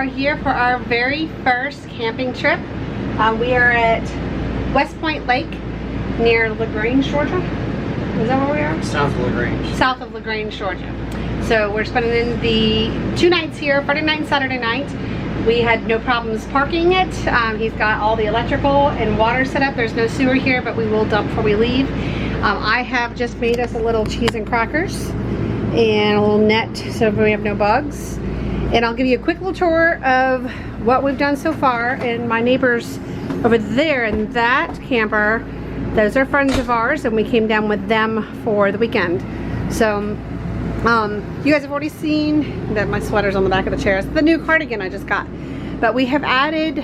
are here for our very first camping trip. We are at West Point Lake near LaGrange, Georgia. Is that where we are? South of LaGrange. South of LaGrange, Georgia. So we're spending the 2 nights here, Friday night and Saturday night. We had no problems parking it. He's got all the electrical and water set up. There's no sewer here, but we will dump before we leave. I have just made us a little cheese and crackers and a little net so we have no bugs. And I'll give you a quick little tour of what we've done so far. And my neighbors over there in that camper, those are friends of ours, and we came down with them for the weekend. So you guys have already seen that my sweater's on the back of the chair. It's the new cardigan I just got. But we have added,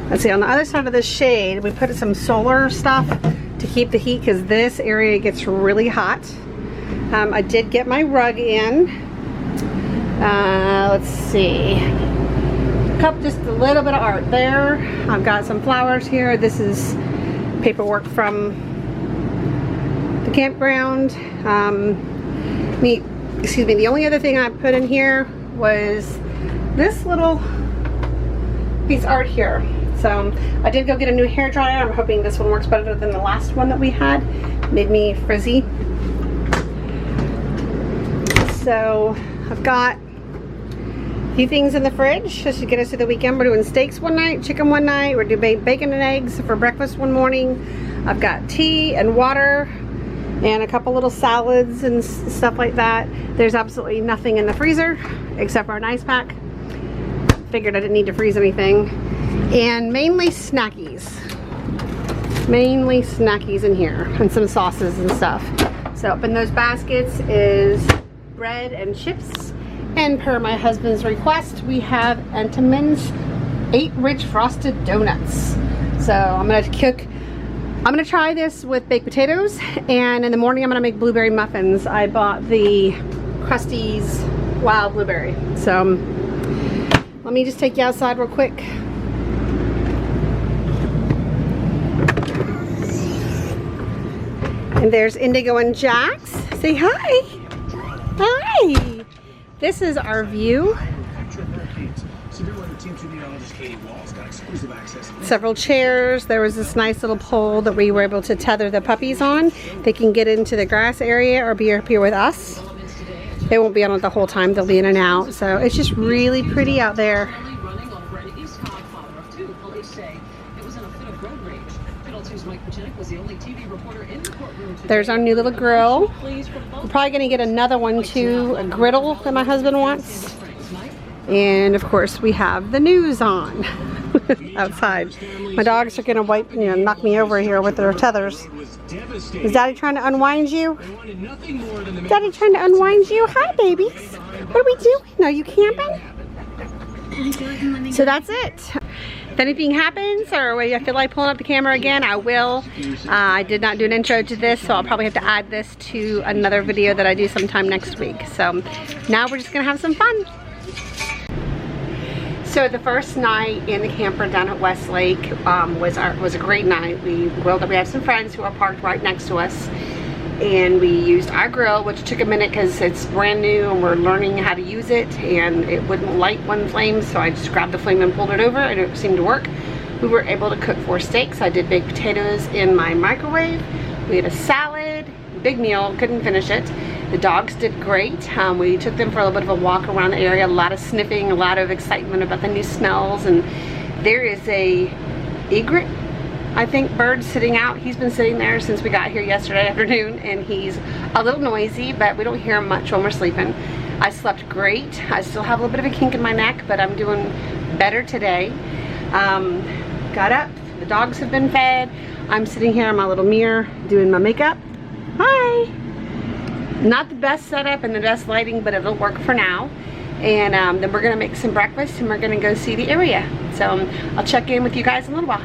let's see, on the other side of the shade, we put some solar stuff to keep the heat because this area gets really hot. I did get my rug in. Let's see. Just a little bit of art there. I've got some flowers here. This is paperwork from the campground. Excuse me, the only other thing I put in here was this little piece of art here. So I did go get a new hair dryer. I'm hoping this one works better than the last one that we had. Made me frizzy. So I've got a few things in the fridge just to get us through the weekend. We're doing steaks one night, chicken one night. We're doing bacon and eggs for breakfast one morning. I've got tea and water and a couple little salads and stuff like that. There's absolutely nothing in the freezer except for an ice pack. Figured I didn't need to freeze anything. And mainly snackies. Mainly snackies in here and some sauces and stuff. So up in those baskets is bread and chips. And per my husband's request, we have Entenmann's 8 rich frosted donuts. So I'm gonna try this with baked potatoes, and in the morning I'm gonna make blueberry muffins. I bought the Krusty's wild blueberry. So let me just take you outside real quick. And there's Indigo and Jaxx. Say hi. Hi. This is our view. Several chairs. There was this nice little pole that we were able to tether the puppies on. They can get into the grass area or be up here with us. They won't be on it the whole time. They'll be in and out. So it's just really pretty out there. There's our new little grill. We're probably going to get another one too, a griddle that my husband wants. And of course we have the news on outside. My dogs are going to knock me over here with their tethers. Is Daddy trying to unwind you? Daddy trying to unwind you? Hi babies. What are we doing? Are you camping? So that's it. If anything happens or I feel like pulling up the camera again, I will. I did not do an intro to this, so I'll probably have to add this to another video that I do sometime next week. So now we're just gonna have some fun. So the first night in the camper down at Westlake was a great night. We have some friends who are parked right next to us, and we used our grill, which took a minute because it's brand new and we're learning how to use it, and it wouldn't light one flame, so I just grabbed the flame and pulled it over and it seemed to work. We were able to cook 4 steaks. I did baked potatoes in my microwave. We had a salad, big meal, couldn't finish it. The dogs did great. We took them for a little bit of a walk around the area, a lot of sniffing, a lot of excitement about the new smells, and there is a egret, I think, bird sitting out. He's been sitting there since we got here yesterday afternoon, and he's a little noisy, but we don't hear him much when we're sleeping. I slept great. I still have a little bit of a kink in my neck, but I'm doing better today. Got up, the dogs have been fed. I'm sitting here in my little mirror doing my makeup. Hi. Not the best setup and the best lighting, but it'll work for now. And then we're gonna make some breakfast and we're gonna go see the area. So I'll check in with you guys in a little while.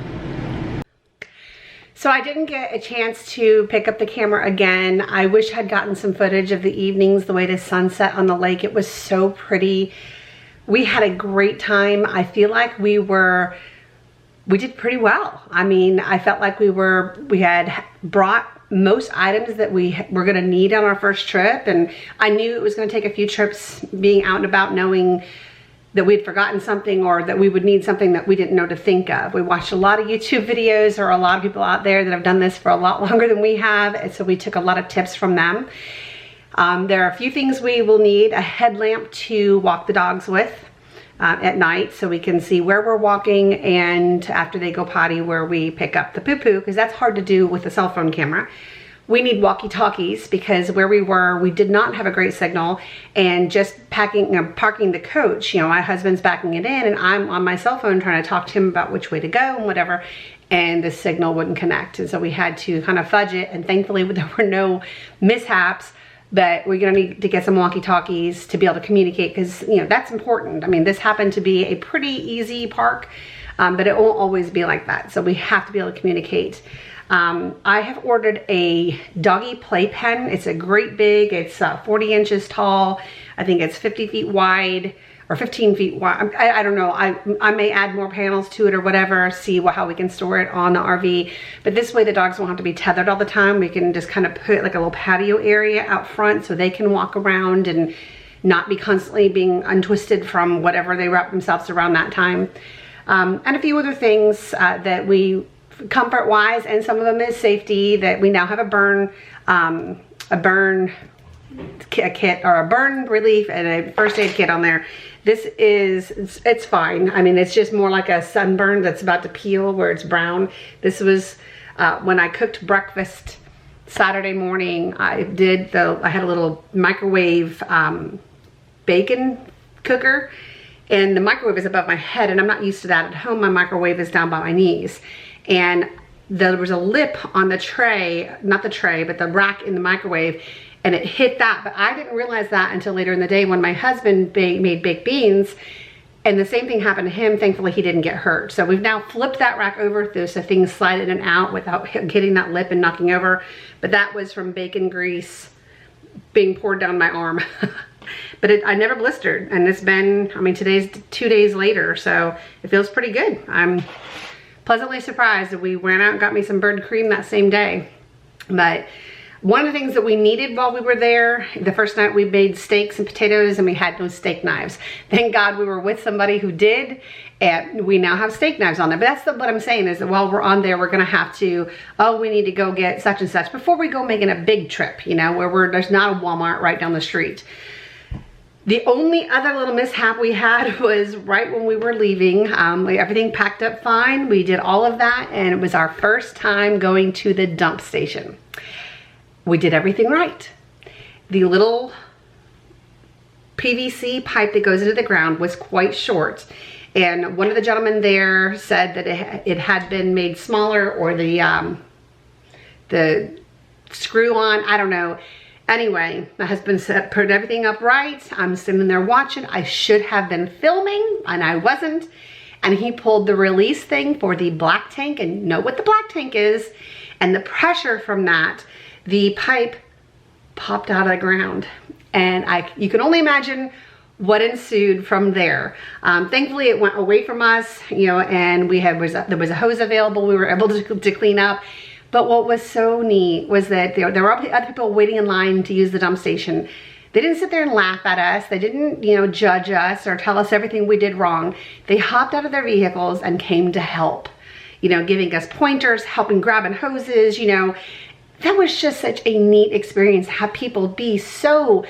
So I didn't get a chance to pick up the camera again. I wish I'd gotten some footage of the evenings, the way the sunset on the lake. It was so pretty. We had a great time. I feel like we did pretty well. I mean, I felt like we had brought most items that we were gonna need on our first trip, and I knew it was gonna take a few trips being out and about, knowing that we'd forgotten something or that we would need something that we didn't know to think of. We watched a lot of YouTube videos. There are a lot of people out there that have done this for a lot longer than we have, and so we took a lot of tips from them. There are a few things we will need: a headlamp to walk the dogs with at night so we can see where we're walking, and after they go potty where we pick up the poo-poo, because that's hard to do with a cell phone camera. We need walkie-talkies because where we were, we did not have a great signal, and just parking the coach, you know, my husband's backing it in and I'm on my cell phone trying to talk to him about which way to go and whatever, and the signal wouldn't connect. And so we had to kind of fudge it, and thankfully there were no mishaps, but we're gonna need to get some walkie-talkies to be able to communicate, because, you know, that's important. I mean, this happened to be a pretty easy park, but it won't always be like that. So we have to be able to communicate. I have ordered a doggy playpen. It's a great big, it's 40 inches tall. I think it's 50 feet wide or 15 feet wide. I don't know. I may add more panels to it or whatever, see how we can store it on the RV. But this way the dogs won't have to be tethered all the time. We can just kind of put like a little patio area out front so they can walk around and not be constantly being untwisted from whatever they wrap themselves around that time. And a few other things that we, comfort wise, and some of them is safety, that we now have a burn kit or a burn relief and a first aid kit on there. This is, it's fine. I mean, it's just more like a sunburn that's about to peel where it's brown. This was when I cooked breakfast Saturday morning. I had a little microwave bacon cooker, and the microwave is above my head, and I'm not used to that. At home, my microwave is down by my knees. And there was a lip on the tray, not the tray, but the rack in the microwave, and it hit that. But I didn't realize that until later in the day when my husband made baked beans, and the same thing happened to him. Thankfully, he didn't get hurt. So we've now flipped that rack over so things slide in and out without hitting that lip and knocking over. But that was from bacon grease being poured down my arm. But I never blistered, and it's been, I mean, today's 2 days later, so it feels pretty good. I'm pleasantly surprised that we ran out and got me some bird cream that same day. But one of the things that we needed while we were there, the first night we made steaks and potatoes, and we had no steak knives. Thank God we were with somebody who did, and we now have steak knives on there. But that's what I'm saying, is that while we're on there, we're gonna have to, oh, we need to go get such and such before we go making a big trip, you know, where there's not a Walmart right down the street. The only other little mishap we had was right when we were leaving. Everything packed up fine. We did all of that, and it was our first time going to the dump station. We did everything right. The little PVC pipe that goes into the ground was quite short, and one of the gentlemen there said that it had been made smaller, or the screw on, I don't know. Anyway, my husband put everything up right. I'm sitting there watching. I should have been filming, and I wasn't. And he pulled the release thing for the black tank, and you know what the black tank is. And the pressure from that, the pipe popped out of the ground. And you can only imagine what ensued from there. Thankfully, it went away from us, you know, and there was a hose available. We were able to clean up. But what was so neat was that there were other people waiting in line to use the dump station. They didn't sit there and laugh at us. They didn't, you know, judge us or tell us everything we did wrong. They hopped out of their vehicles and came to help, you know, giving us pointers, helping grabbing hoses, you know. That was just such a neat experience, have people be so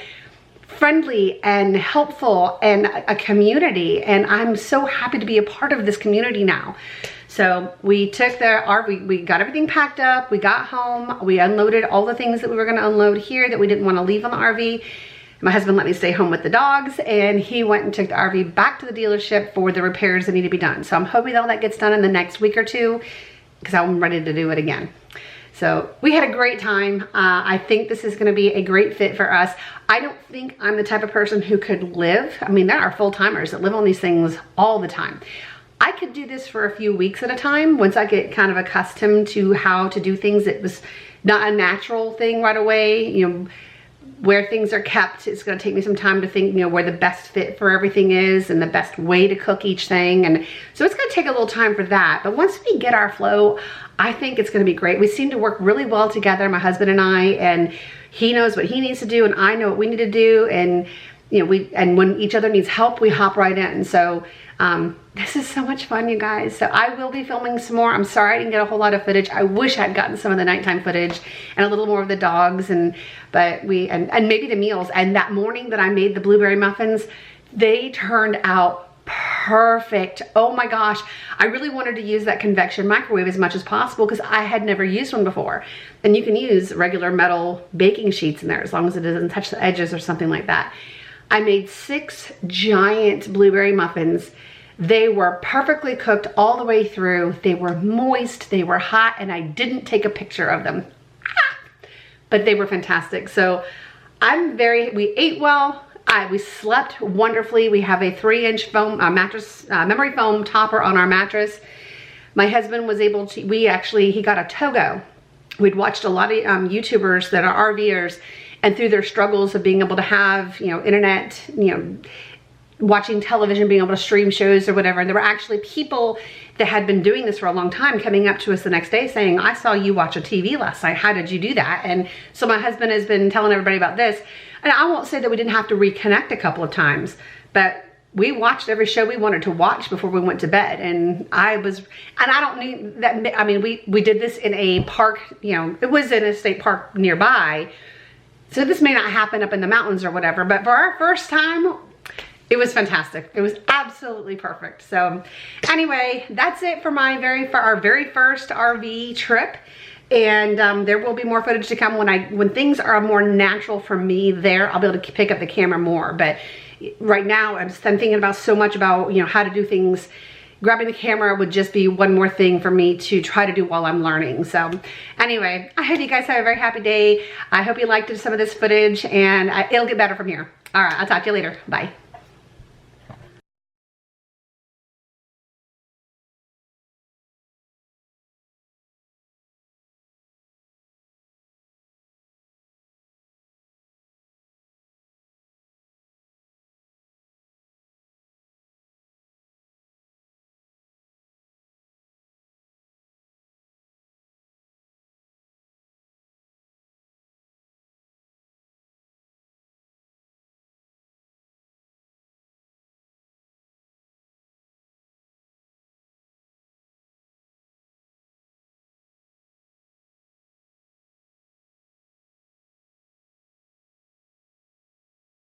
friendly and helpful and a community. And I'm so happy to be a part of this community now. So we took we got everything packed up, we got home, we unloaded all the things that we were gonna unload here that we didn't wanna leave on the RV. My husband let me stay home with the dogs, and he went and took the RV back to the dealership for the repairs that need to be done. So I'm hoping all that gets done in the next week or two, because I'm ready to do it again. So we had a great time. I think this is gonna be a great fit for us. I don't think I'm the type of person who could live. I mean, there are full-timers that live on these things all the time. I could do this for a few weeks at a time once I get kind of accustomed to how to do things. It was not a natural thing right away. You know, where things are kept, it's gonna take me some time to think, you know, where the best fit for everything is and the best way to cook each thing. And so it's gonna take a little time for that. But once we get our flow, I think it's gonna be great. We seem to work really well together, my husband and I, and he knows what he needs to do and I know what we need to do. And you know, and when each other needs help, we hop right in. So this is so much fun, you guys. So I will be filming some more. I'm sorry I didn't get a whole lot of footage. I wish I'd gotten some of the nighttime footage and a little more of the dogs, but maybe the meals. And that morning that I made the blueberry muffins, they turned out perfect. Oh my gosh. I really wanted to use that convection microwave as much as possible because I had never used one before. And you can use regular metal baking sheets in there as long as it doesn't touch the edges or something like that. I made 6 giant blueberry muffins. They were perfectly cooked all the way through. They were moist, they were hot, and I didn't take a picture of them. But they were fantastic. So we ate well. We slept wonderfully. We have a 3-inch foam mattress, memory foam topper on our mattress. My husband was able to, he got a Togo. We'd watched a lot of YouTubers that are RVers, and through their struggles of being able to have, you know, internet, you know, watching television, being able to stream shows or whatever. And there were actually people that had been doing this for a long time coming up to us the next day saying, I saw you watch a TV last night. How did you do that? And so my husband has been telling everybody about this. And I won't say that we didn't have to reconnect a couple of times, but we watched every show we wanted to watch before we went to bed. And I don't need that. I mean, we did this in a park, you know, it was in a state park nearby. So this may not happen up in the mountains or whatever, but for our first time, it was fantastic. It was absolutely perfect. So anyway, that's it for our very first RV trip. And there will be more footage to come when things are more natural for me there. I'll be able to pick up the camera more. But right now, I'm thinking about so much about, you know, how to do things. Grabbing the camera would just be one more thing for me to try to do while I'm learning. So anyway, I hope you guys have a very happy day. I hope you liked some of this footage, and it'll get better from here. All right, I'll talk to you later. Bye.